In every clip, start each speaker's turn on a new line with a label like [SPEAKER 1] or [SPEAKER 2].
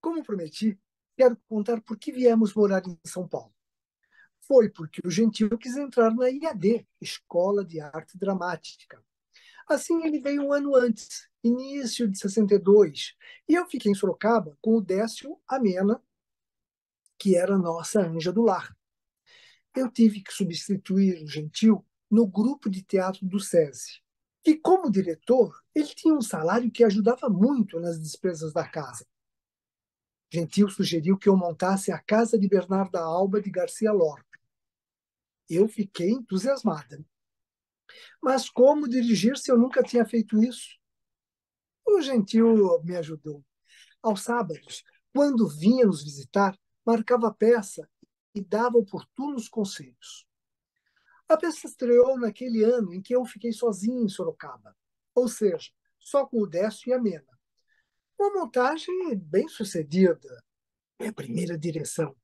[SPEAKER 1] Como prometi, quero contar por que viemos morar em São Paulo. Foi porque o Gentil quis entrar na IAD, Escola de Arte Dramática. Assim, ele veio um ano antes, início de 62, e eu fiquei em Sorocaba com o Décio Amena, que era a nossa anja do lar. Eu tive que substituir o Gentil no grupo de teatro do SESI. E como diretor, ele tinha um salário que ajudava muito nas despesas da casa. Gentil sugeriu que eu montasse a Casa de Bernarda Alba de Garcia Lorca. Eu fiquei entusiasmada. Mas como dirigir se eu nunca tinha feito isso? O Gentil me ajudou. Aos sábados, quando vinha nos visitar, marcava a peça e dava oportunos conselhos. A peça estreou naquele ano em que eu fiquei sozinho em Sorocaba, ou seja, só com o Décio e a Mena. Uma montagem bem sucedida, minha primeira direção,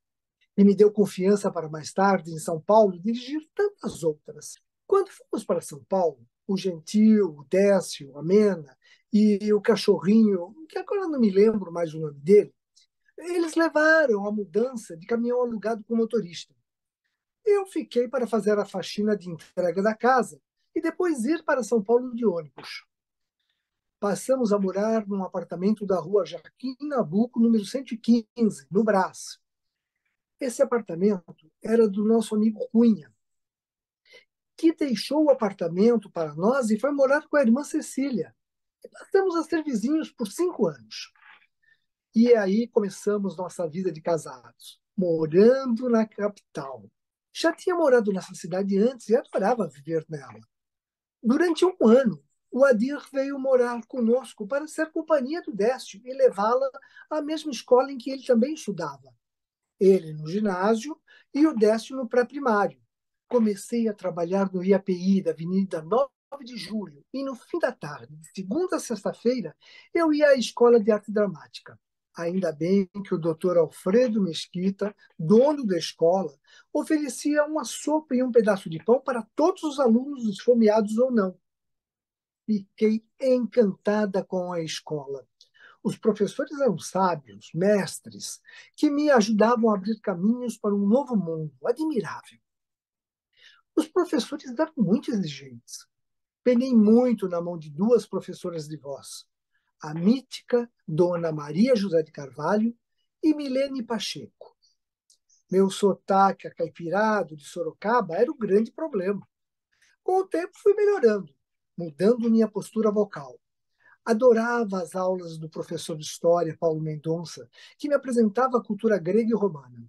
[SPEAKER 1] e me deu confiança para mais tarde, em São Paulo, dirigir tantas outras. Quando fomos para São Paulo, o Gentil, o Décio, a Mena e o cachorrinho, que agora não me lembro mais o nome dele, eles levaram a mudança de caminhão alugado com motorista. Eu fiquei para fazer a faxina de entrega da casa e depois ir para São Paulo de ônibus. Passamos a morar num apartamento da rua Joaquim Nabuco, número 115, no Brás. Esse apartamento era do nosso amigo Cunha, que deixou o apartamento para nós e foi morar com a irmã Cecília. E passamos a ser vizinhos por 5 anos. E aí começamos nossa vida de casados, morando na capital. Já tinha morado nessa cidade antes e adorava viver nela. Durante um ano, o Adir veio morar conosco para ser companhia do Décio e levá-la à mesma escola em que ele também estudava. Ele no ginásio e o Décio no pré-primário. Comecei a trabalhar no IAPI da Avenida 9 de Julho e no fim da tarde, de segunda a sexta-feira, eu ia à Escola de Arte Dramática. Ainda bem que o doutor Alfredo Mesquita, dono da escola, oferecia uma sopa e um pedaço de pão para todos os alunos, esfomeados ou não. Fiquei encantada com a escola. Os professores eram sábios, mestres, que me ajudavam a abrir caminhos para um novo mundo, admirável. Os professores eram muito exigentes. Penei muito na mão de duas professoras de voz, a mítica Dona Maria José de Carvalho e Milene Pacheco. Meu sotaque acaipirado de Sorocaba era o grande problema. Com o tempo fui melhorando, mudando minha postura vocal. Adorava as aulas do professor de História, Paulo Mendonça, que me apresentava a cultura grega e romana.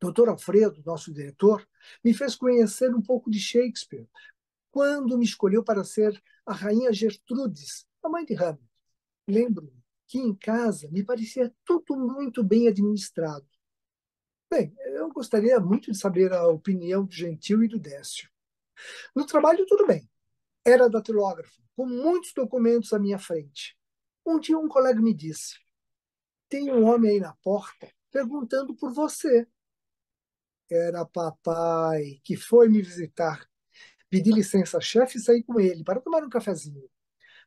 [SPEAKER 1] Dr. Alfredo, nosso diretor, me fez conhecer um pouco de Shakespeare, quando me escolheu para ser a rainha Gertrudes, a mãe de Hamlet. Lembro-me que em casa me parecia tudo muito bem administrado. Bem, eu gostaria muito de saber a opinião do Gentil e do Décio. No trabalho, tudo bem. Era datilógrafo, com muitos documentos à minha frente. Um dia um colega me disse: tem um homem aí na porta perguntando por você. Era papai, que foi me visitar. Pedi licença ao chefe e saí com ele para tomar um cafezinho.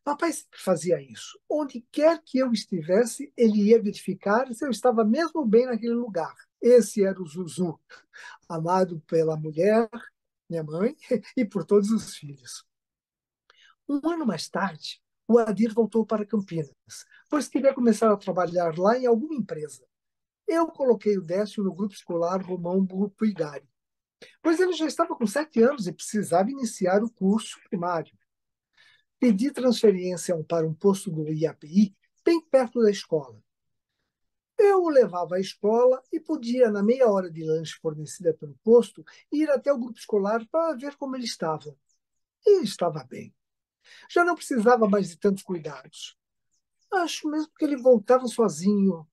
[SPEAKER 1] Papai sempre fazia isso. Onde quer que eu estivesse, ele ia verificar se eu estava mesmo bem naquele lugar. Esse era o Zuzu, amado pela mulher, minha mãe, e por todos os filhos. Um ano mais tarde, o Adir voltou para Campinas, pois queria começar a trabalhar lá em alguma empresa. Eu coloquei o Décio no grupo escolar Romão Puigari, pois ele já estava com 7 anos e precisava iniciar o curso primário. Pedi transferência para um posto do IAPI, bem perto da escola. Eu o levava à escola e podia, na meia hora de lanche fornecida pelo posto, ir até o grupo escolar para ver como ele estava. E estava bem. Já não precisava mais de tantos cuidados. Acho mesmo que ele voltava sozinho,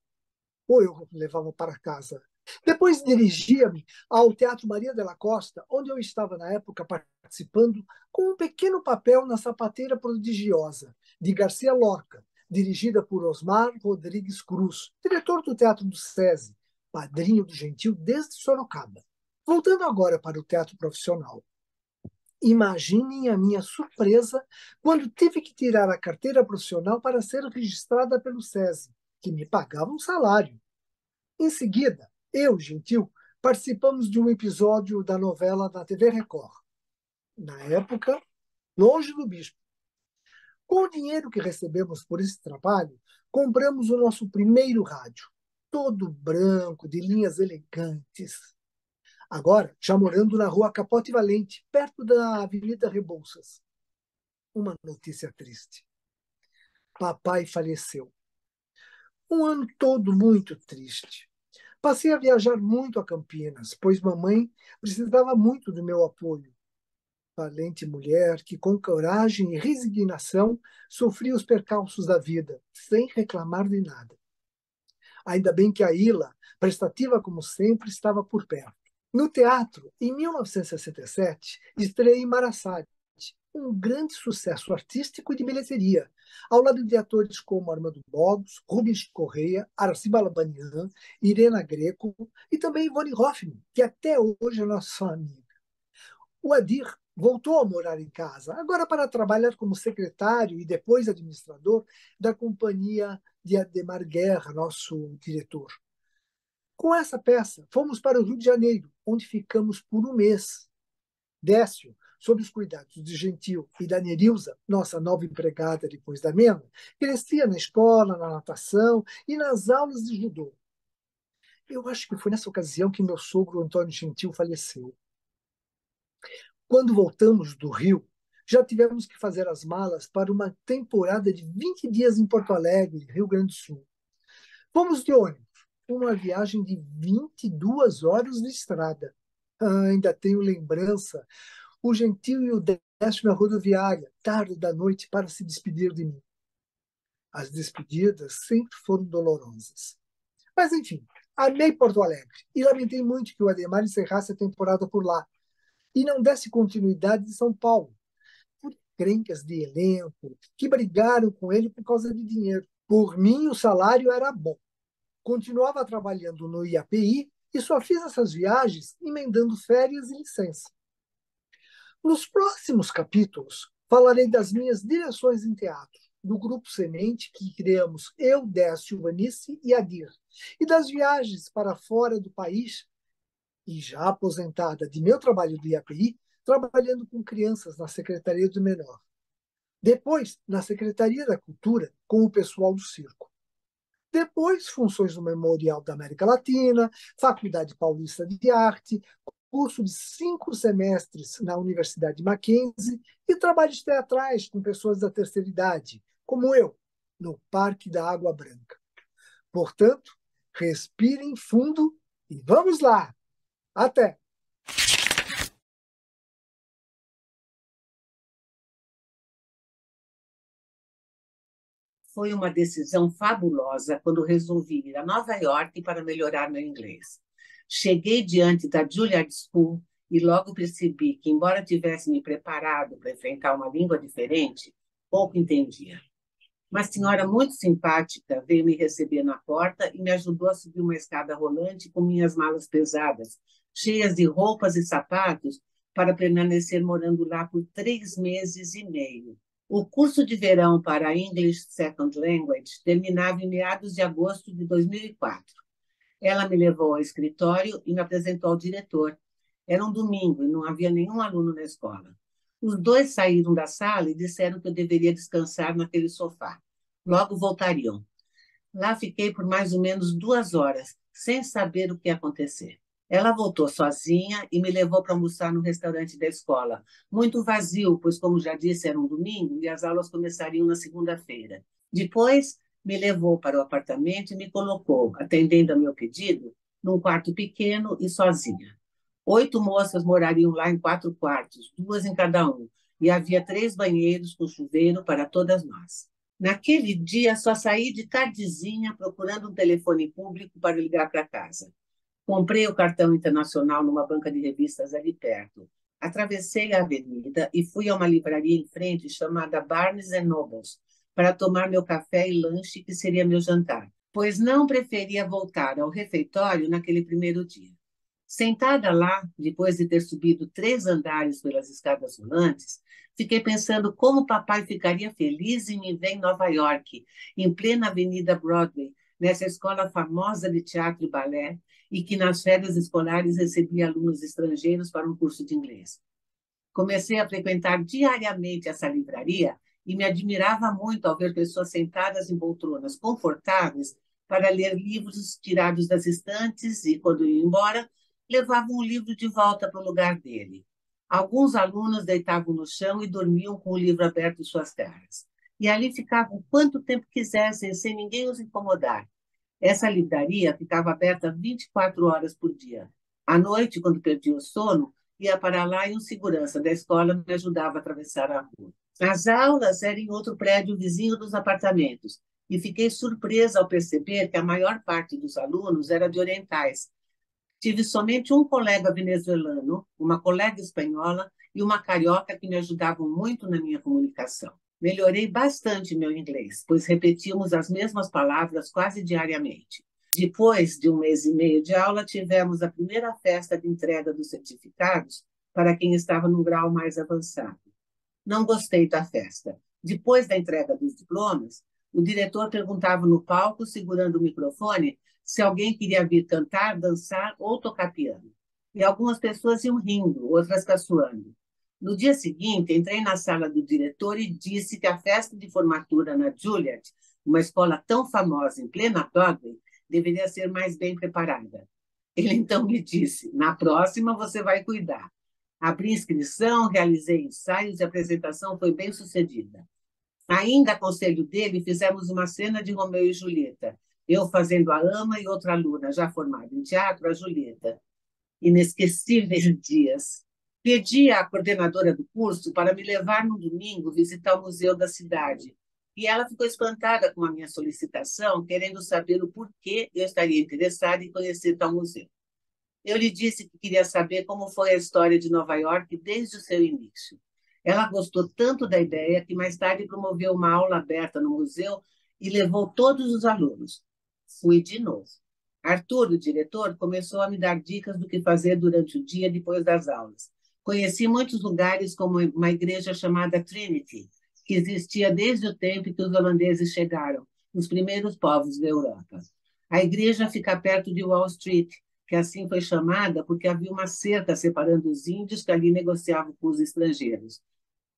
[SPEAKER 1] ou eu o levava para casa. Depois dirigia-me ao Teatro Maria de la Costa, onde eu estava na época participando com um pequeno papel na Sapateira Prodigiosa, de Garcia Lorca, dirigida por Osmar Rodrigues Cruz, diretor do Teatro do SESI, padrinho do Gentil desde Sorocaba. Voltando agora para o teatro profissional. Imaginem a minha surpresa quando tive que tirar a carteira profissional para ser registrada pelo SESI. que me pagava um salário. Em seguida, eu, Gentil, participamos de um episódio da novela da TV Record. Na época, Longe do Bispo. Com o dinheiro que recebemos por esse trabalho, compramos o nosso primeiro rádio, todo branco, de linhas elegantes. Agora, já morando na rua Capote Valente, perto da Avenida Rebouças. Uma notícia triste. Papai faleceu. Um ano todo muito triste. Passei a viajar muito a Campinas, pois mamãe precisava muito do meu apoio. Valente mulher que, com coragem e resignação, sofria os percalços da vida, sem reclamar de nada. Ainda bem que a Ila, prestativa como sempre, estava por perto. No teatro, em 1967, estreei Marassade, um grande sucesso artístico e de bilheteria, ao lado de atores como Armando Bogos, Rubens Correia, Araci Balabanian, Irena Greco e também Ivone Hoffmann, que até hoje é nossa amiga. O Adir voltou a morar em casa, agora para trabalhar como secretário e depois administrador da companhia de Ademar Guerra, nosso diretor. Com essa peça, fomos para o Rio de Janeiro, onde ficamos por um mês. Décio, sob os cuidados de Gentil e da Nerilza, nossa nova empregada depois da Mena, crescia na escola, na natação e nas aulas de judô. Eu acho que foi nessa ocasião que meu sogro Antônio Gentil faleceu. Quando voltamos do Rio, já tivemos que fazer as malas para uma temporada de 20 dias em Porto Alegre, Rio Grande do Sul. Fomos de ônibus, uma viagem de 22 horas de estrada. Ainda tenho lembrança, o Gentil e o Décio na rodoviária, tarde da noite, para se despedir de mim. As despedidas sempre foram dolorosas. Mas, enfim, amei Porto Alegre e lamentei muito que o Ademar encerrasse a temporada por lá e não desse continuidade em São Paulo, por encrencas de elenco que brigaram com ele por causa de dinheiro. Por mim, o salário era bom. Continuava trabalhando no IAPI e só fiz essas viagens emendando férias e licença. Nos próximos capítulos, falarei das minhas direções em teatro, do grupo Semente que criamos eu, Décio, Vanice e Adir, e das viagens para fora do país, e já aposentada de meu trabalho do IAPI, trabalhando com crianças na Secretaria do Menor. Depois, na Secretaria da Cultura, com o pessoal do circo. Depois, funções no Memorial da América Latina, Faculdade Paulista de Arte, curso de 5 semestres na Universidade Mackenzie e trabalhos teatrais com pessoas da terceira idade, como eu, no Parque da Água Branca. Portanto, respirem fundo e vamos lá! Até!
[SPEAKER 2] Foi uma decisão fabulosa quando resolvi ir a Nova York para melhorar meu inglês. Cheguei diante da Juilliard School e logo percebi que, embora tivesse me preparado para enfrentar uma língua diferente, pouco entendia. Uma senhora muito simpática veio me receber na porta e me ajudou a subir uma escada rolante com minhas malas pesadas, cheias de roupas e sapatos, para permanecer morando lá por 3 meses e meio. O curso de verão para English Second Language terminava em meados de agosto de 2004. Ela me levou ao escritório e me apresentou ao diretor. Era um domingo e não havia nenhum aluno na escola. Os dois saíram da sala e disseram que eu deveria descansar naquele sofá. Logo voltariam. Lá fiquei por mais ou menos 2 horas, sem saber o que ia acontecer. Ela voltou sozinha e me levou para almoçar no restaurante da escola, muito vazio, pois, como já disse, era um domingo e as aulas começariam na segunda-feira. Depois, me levou para o apartamento e me colocou, atendendo ao meu pedido, num quarto pequeno e sozinha. 8 moças morariam lá em 4 quartos, 2 em cada um, e havia 3 banheiros com chuveiro para todas nós. Naquele dia, só saí de tardezinha procurando um telefone público para ligar para casa. Comprei o cartão internacional numa banca de revistas ali perto. Atravessei a avenida e fui a uma livraria em frente chamada Barnes Nobles para tomar meu café e lanche, que seria meu jantar, pois não preferia voltar ao refeitório naquele primeiro dia. Sentada lá, depois de ter subido 3 andares pelas escadas rolantes, fiquei pensando como papai ficaria feliz em me ver em Nova York, em plena Avenida Broadway, nessa escola famosa de teatro e balé, e que nas férias escolares recebia alunos estrangeiros para um curso de inglês. Comecei a frequentar diariamente essa livraria e me admirava muito ao ver pessoas sentadas em poltronas confortáveis para ler livros tirados das estantes e, quando iam embora, levavam o livro de volta para o lugar dele. Alguns alunos deitavam no chão e dormiam com o livro aberto em suas terras. E ali ficavam quanto tempo quisessem, sem ninguém os incomodar. Essa livraria ficava aberta 24 horas por dia. À noite, quando perdia o sono, ia para lá e um segurança da escola me ajudava a atravessar a rua. As aulas eram em outro prédio vizinho dos apartamentos, e fiquei surpresa ao perceber que a maior parte dos alunos era de orientais. Tive somente um colega venezuelano, uma colega espanhola e uma carioca que me ajudavam muito na minha comunicação. Melhorei bastante meu inglês, pois repetíamos as mesmas palavras quase diariamente. Depois de 1 mês e meio de aula, tivemos a primeira festa de entrega dos certificados para quem estava num grau mais avançado. Não gostei da festa. Depois da entrega dos diplomas, o diretor perguntava no palco, segurando o microfone, se alguém queria vir cantar, dançar ou tocar piano. E algumas pessoas iam rindo, outras caçoando. No dia seguinte, entrei na sala do diretor e disse que a festa de formatura na Juilliard, uma escola tão famosa em plena Broadway, deveria ser mais bem preparada. Ele então me disse: na próxima você vai cuidar. Abri inscrição, realizei ensaios e a apresentação foi bem sucedida. Ainda a conselho dele, fizemos uma cena de Romeu e Julieta. Eu fazendo a ama e outra aluna, já formada em teatro, a Julieta. Inesquecíveis dias. Pedi à coordenadora do curso para me levar no domingo visitar o museu da cidade. E ela ficou espantada com a minha solicitação, querendo saber o porquê eu estaria interessada em conhecer tal museu. Eu lhe disse que queria saber como foi a história de Nova York desde o seu início. Ela gostou tanto da ideia que mais tarde promoveu uma aula aberta no museu e levou todos os alunos. Fui de novo. Arthur, o diretor, começou a me dar dicas do que fazer durante o dia depois das aulas. Conheci muitos lugares, como uma igreja chamada Trinity, que existia desde o tempo que os holandeses chegaram, os primeiros povos da Europa. A igreja fica perto de Wall Street, que assim foi chamada porque havia uma cerca separando os índios que ali negociavam com os estrangeiros.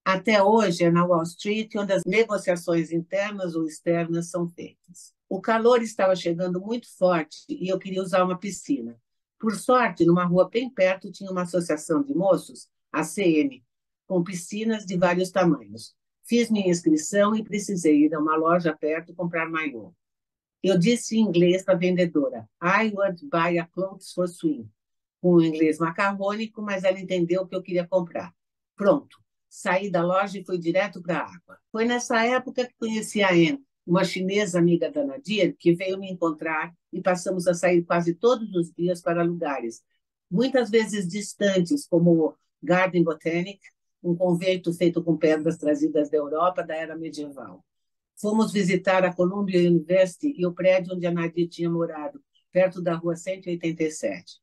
[SPEAKER 2] Até hoje é na Wall Street onde as negociações internas ou externas são feitas. O calor estava chegando muito forte e eu queria usar uma piscina. Por sorte, numa rua bem perto tinha uma associação de moços, a CM, com piscinas de vários tamanhos. Fiz minha inscrição e precisei ir a uma loja perto comprar maiô. Eu disse em inglês para a vendedora: I want to buy a clothes for swim. Com o inglês macarrônico, mas ela entendeu o que eu queria comprar. Pronto. Saí da loja e fui direto para a água. Foi nessa época que conheci a Anne, uma chinesa amiga da Nadir, que veio me encontrar e passamos a sair quase todos os dias para lugares, muitas vezes distantes, como o Garden Botanic, um convento feito com pedras trazidas da Europa da era medieval. Fomos visitar a Columbia University e o prédio onde a Nadir tinha morado, perto da rua 187.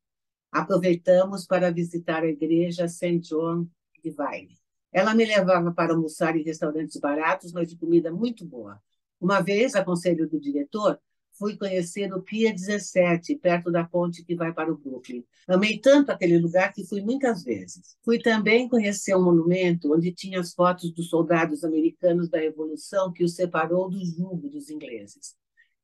[SPEAKER 2] Aproveitamos para visitar a igreja St. John Divine. Ela me levava para almoçar em restaurantes baratos, mas de comida muito boa. Uma vez, a conselho do diretor, fui conhecer o Pier 17, perto da ponte que vai para o Brooklyn. Amei tanto aquele lugar que fui muitas vezes. Fui também conhecer um monumento onde tinha as fotos dos soldados americanos da Revolução que os separou do jugo dos ingleses.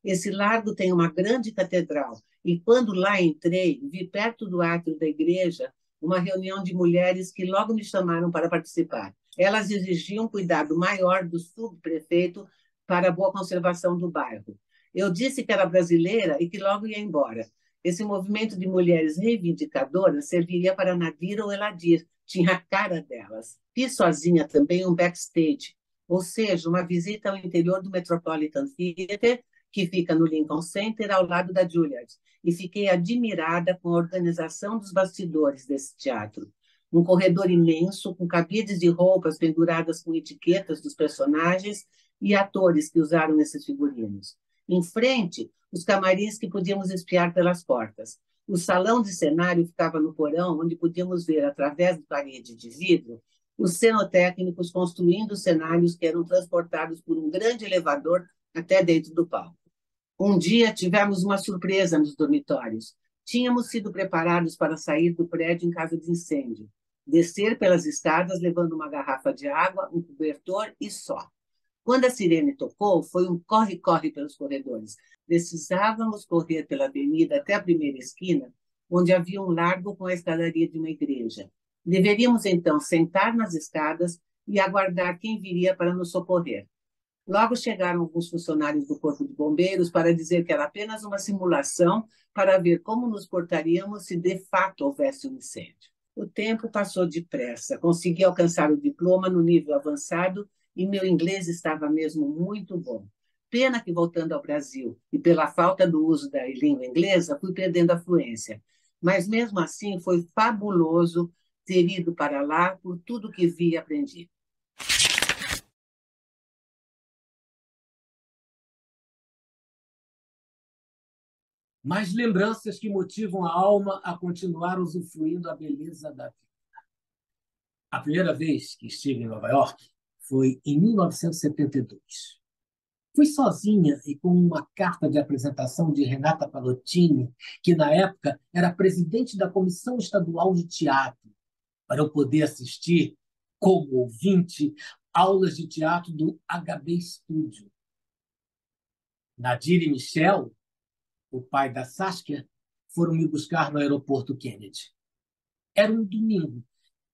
[SPEAKER 2] Esse largo tem uma grande catedral, e quando lá entrei, vi perto do átrio da igreja uma reunião de mulheres que logo me chamaram para participar. Elas exigiam cuidado maior do subprefeito para a boa conservação do bairro. Eu disse que era brasileira e que logo ia embora. Esse movimento de mulheres reivindicadoras serviria para Nadir ou Eladir, tinha a cara delas. Fiz sozinha também um backstage, ou seja, uma visita ao interior do Metropolitan Theatre, que fica no Lincoln Center, ao lado da Juilliard, e fiquei admirada com a organização dos bastidores desse teatro. Um corredor imenso, com cabides de roupas penduradas com etiquetas dos personagens e atores que usaram esses figurinos. Em frente, os camarins que podíamos espiar pelas portas. O salão de cenário ficava no porão, onde podíamos ver, através de parede de vidro, os cenotécnicos construindo cenários que eram transportados por um grande elevador até dentro do palco. Um dia tivemos uma surpresa nos dormitórios. Tínhamos sido preparados para sair do prédio em caso de incêndio. Descer pelas escadas levando uma garrafa de água, um cobertor e só. Quando a sirene tocou, foi um corre-corre pelos corredores. Precisávamos correr pela avenida até a primeira esquina, onde havia um largo com a escadaria de uma igreja. Deveríamos então sentar nas escadas e aguardar quem viria para nos socorrer. Logo chegaram alguns funcionários do Corpo de Bombeiros para dizer que era apenas uma simulação para ver como nos portaríamos se de fato houvesse um incêndio. O tempo passou depressa. Consegui alcançar o diploma no nível avançado e meu inglês estava mesmo muito bom. Pena que, voltando ao Brasil, e pela falta do uso da língua inglesa, fui perdendo a fluência. Mas, mesmo assim, foi fabuloso ter ido para lá por tudo que vi e aprendi.
[SPEAKER 3] Mas lembranças que motivam a alma a continuar usufruindo a beleza da vida. A primeira vez que estive em Nova York foi em 1972. Fui sozinha e com uma carta de apresentação de Renata Palottini, que na época era presidente da Comissão Estadual de Teatro, para eu poder assistir, como ouvinte, aulas de teatro do HB Studio. Nadir e Michel, o pai da Saskia, foram me buscar no aeroporto Kennedy. Era um domingo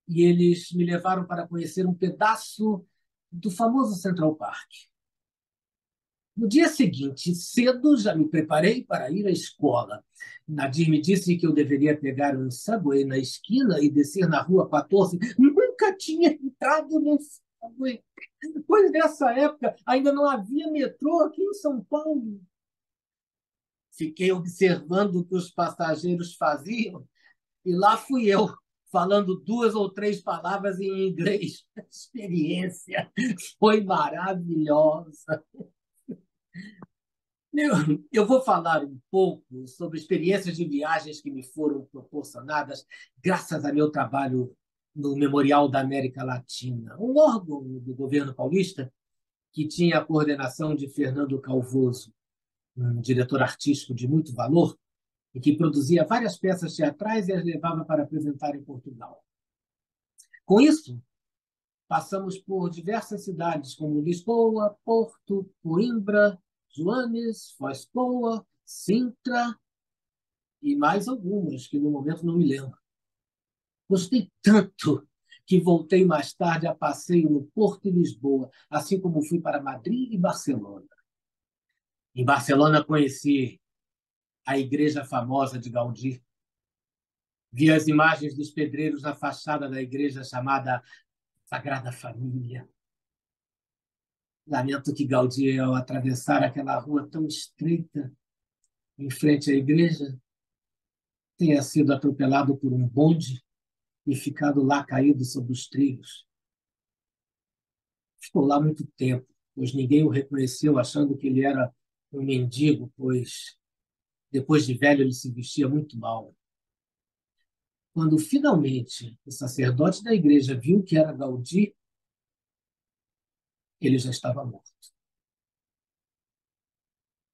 [SPEAKER 3] e eles me levaram para conhecer um pedaço do famoso Central Park. No dia seguinte, cedo, já me preparei para ir à escola. Nadir me disse que eu deveria pegar um subway na esquina e descer na rua 14. Nunca tinha entrado num subway, pois nessa época ainda não havia metrô aqui em São Paulo. Fiquei observando o que os passageiros faziam e lá fui eu, falando 2 ou 3 palavras em inglês. A experiência foi maravilhosa. Eu vou falar um pouco sobre experiências de viagens que me foram proporcionadas graças a meu trabalho no Memorial da América Latina, um órgão do governo paulista que tinha a coordenação de Fernando Calvoso, um diretor artístico de muito valor, e que produzia várias peças teatrais e as levava para apresentar em Portugal. Com isso, passamos por diversas cidades, como Lisboa, Porto, Coimbra, Joanes, Foz Poa, Sintra e mais algumas que no momento não me lembro. Gostei tanto que voltei mais tarde a passeio no Porto e Lisboa, assim como fui para Madrid e Barcelona. Em Barcelona conheci a igreja famosa de Gaudí. Vi as imagens dos pedreiros na fachada da igreja chamada Sagrada Família. Lamento que Gaudí, ao atravessar aquela rua tão estreita em frente à igreja, tenha sido atropelado por um bonde e ficado lá caído sobre os trilhos. Ficou lá muito tempo, pois ninguém o reconheceu, achando que ele era um mendigo, pois depois de velho ele se vestia muito mal. Quando finalmente o sacerdote da igreja viu que era Gaudí, ele já estava morto.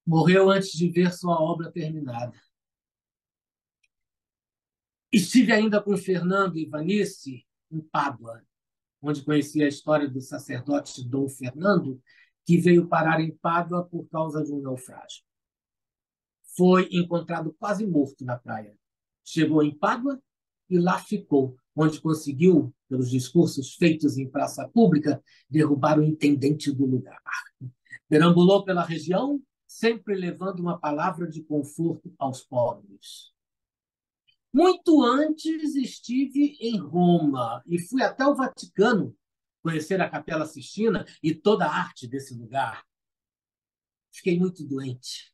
[SPEAKER 3] Morreu antes de ver sua obra terminada. Estive ainda com Fernando e Vanice em Pádua, onde conheci a história do sacerdote Dom Fernando, que veio parar em Pádua por causa de um naufrágio. Foi encontrado quase morto na praia. Chegou em Pádua e lá ficou, onde conseguiu, pelos discursos feitos em praça pública, derrubar o intendente do lugar. Perambulou pela região, sempre levando uma palavra de conforto aos pobres. Muito antes estive em Roma e fui até o Vaticano conhecer a Capela Sistina e toda a arte desse lugar. Fiquei muito doente,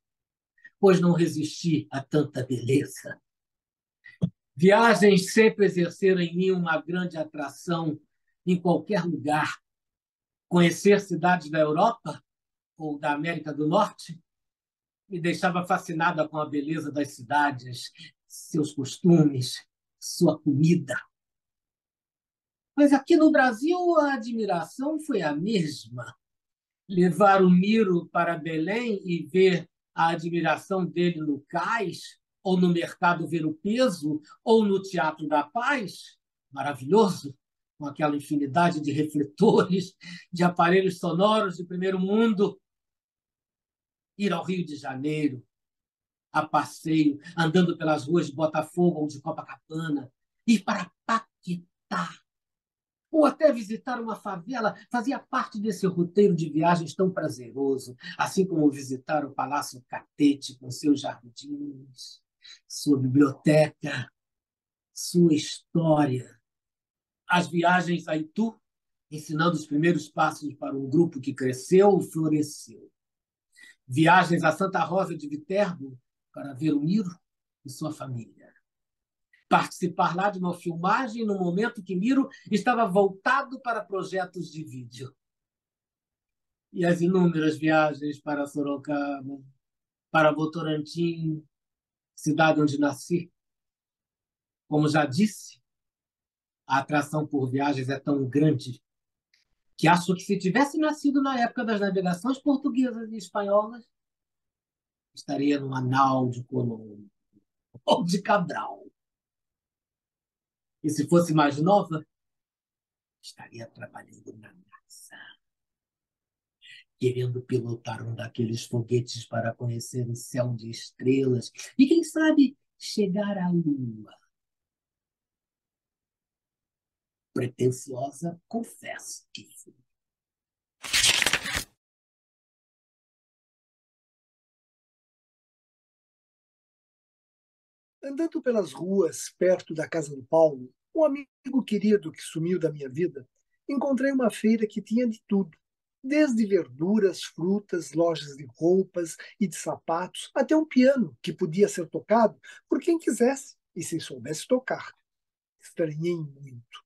[SPEAKER 3] pois não resisti a tanta beleza. Viagens sempre exerceram em mim uma grande atração em qualquer lugar. Conhecer cidades da Europa ou da América do Norte me deixava fascinada com a beleza das cidades, seus costumes, sua comida. Mas aqui no Brasil a admiração foi a mesma. Levar o Miro para Belém e ver a admiração dele no cais, ou no mercado ver o peso, ou no Teatro da Paz, maravilhoso, com aquela infinidade de refletores, de aparelhos sonoros de primeiro mundo. Ir ao Rio de Janeiro, a passeio, andando pelas ruas de Botafogo ou de Copacabana, ir para Paquetá, ou até visitar uma favela, fazia parte desse roteiro de viagens tão prazeroso, assim como visitar o Palácio Catete com seus jardins, sua biblioteca, sua história. As viagens a Itu, ensinando os primeiros passos para um grupo que cresceu e floresceu. Viagens a Santa Rosa de Viterbo para ver o Miro e sua família. Participar lá de uma filmagem no momento que Miro estava voltado para projetos de vídeo. E as inúmeras viagens para Sorocaba, para Votorantim, cidade onde nasci. Como já disse, a atração por viagens é tão grande que acho que se tivesse nascido na época das navegações portuguesas e espanholas, estaria no Anal de Colombo ou de Cabral. E se fosse mais nova, estaria trabalhando na NASA, querendo pilotar um daqueles foguetes para conhecer o céu de estrelas e, quem sabe, chegar à Lua. Pretensiosa, confesso que fui.
[SPEAKER 1] Andando pelas ruas perto da casa do Paulo, um amigo querido que sumiu da minha vida, encontrei uma feira que tinha de tudo, desde verduras, frutas, lojas de roupas e de sapatos, até um piano que podia ser tocado por quem quisesse e se soubesse tocar. Estranhei muito.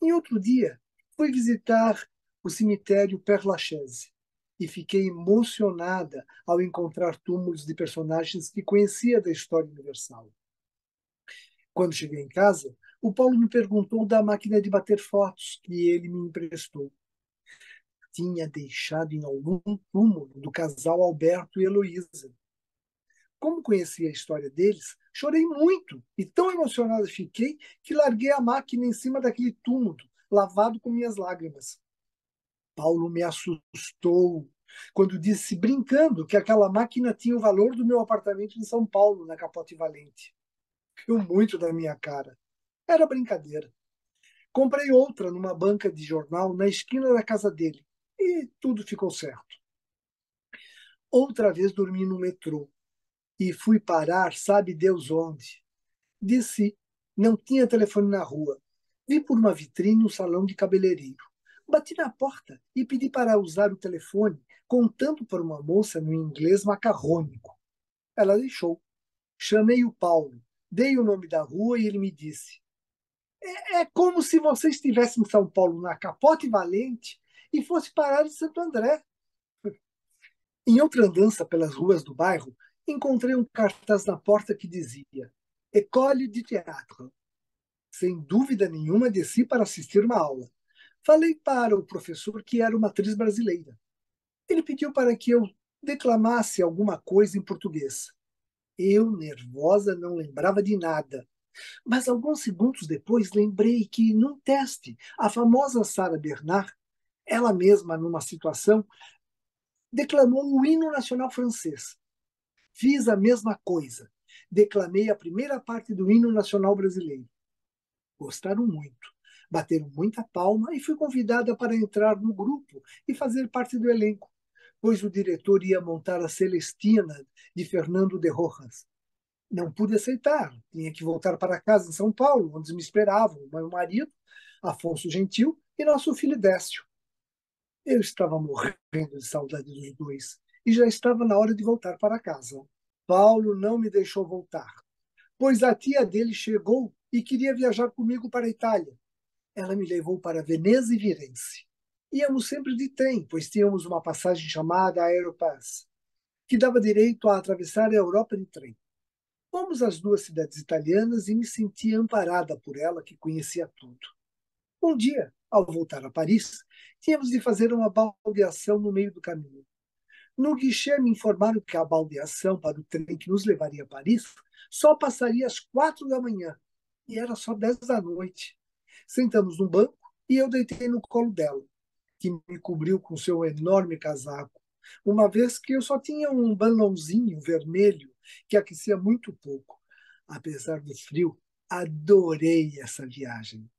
[SPEAKER 1] Em outro dia, fui visitar o cemitério Père Lachaise e fiquei emocionada ao encontrar túmulos de personagens que conhecia da história universal. Quando cheguei em casa, o Paulo me perguntou da máquina de bater fotos que ele me emprestou. Tinha deixado em algum túmulo do casal Alberto e Heloísa. Como conhecia a história deles, chorei muito e tão emocionada fiquei que larguei a máquina em cima daquele túmulo, lavado com minhas lágrimas. Paulo me assustou quando disse, brincando, que aquela máquina tinha o valor do meu apartamento em São Paulo, na Capote Valente. Riu muito da minha cara. Era brincadeira. Comprei outra numa banca de jornal na esquina da casa dele e tudo ficou certo. Outra vez dormi no metrô e fui parar, sabe Deus onde. Desci, não tinha telefone na rua. Vi por uma vitrine um salão de cabeleireiro. Bati na porta e pedi para usar o telefone, contando para uma moça no inglês macarrônico. Ela deixou. Chamei o Paulo, dei o nome da rua e ele me disse: é como se você estivesse em São Paulo, na Capote Valente, e fosse parar em Santo André. Em outra andança pelas ruas do bairro, encontrei um cartaz na porta que dizia École de Théâtre. Sem dúvida nenhuma, desci para assistir uma aula. Falei para o professor que era uma atriz brasileira. Ele pediu para que eu declamasse alguma coisa em português. Eu, nervosa, não lembrava de nada. Mas alguns segundos depois lembrei que, num teste, a famosa Sarah Bernard, ela mesma numa situação, declamou o hino nacional francês. Fiz a mesma coisa. Declamei a primeira parte do hino nacional brasileiro. Gostaram muito. Bateram muita palma e fui convidada para entrar no grupo e fazer parte do elenco, pois o diretor ia montar a Celestina de Fernando de Rojas. Não pude aceitar, tinha que voltar para casa em São Paulo, onde me esperavam meu marido, Afonso Gentil, e nosso filho Décio. Eu estava morrendo de saudade dos dois e já estava na hora de voltar para casa. Paulo não me deixou voltar, pois a tia dele chegou e queria viajar comigo para a Itália. Ela me levou para Veneza e Firenze. Íamos sempre de trem, pois tínhamos uma passagem chamada Aeropass, que dava direito a atravessar a Europa de trem. Fomos às duas cidades italianas e me senti amparada por ela, que conhecia tudo. Um dia, ao voltar a Paris, tínhamos de fazer uma baldeação no meio do caminho. No guichê me informaram que a baldeação para o trem que nos levaria a Paris só passaria às 4 da manhã. E era só 10 da noite. Sentamos num banco e eu deitei no colo dela, que me cobriu com seu enorme casaco, uma vez que eu só tinha um balãozinho vermelho que aquecia muito pouco. Apesar do frio, adorei essa viagem.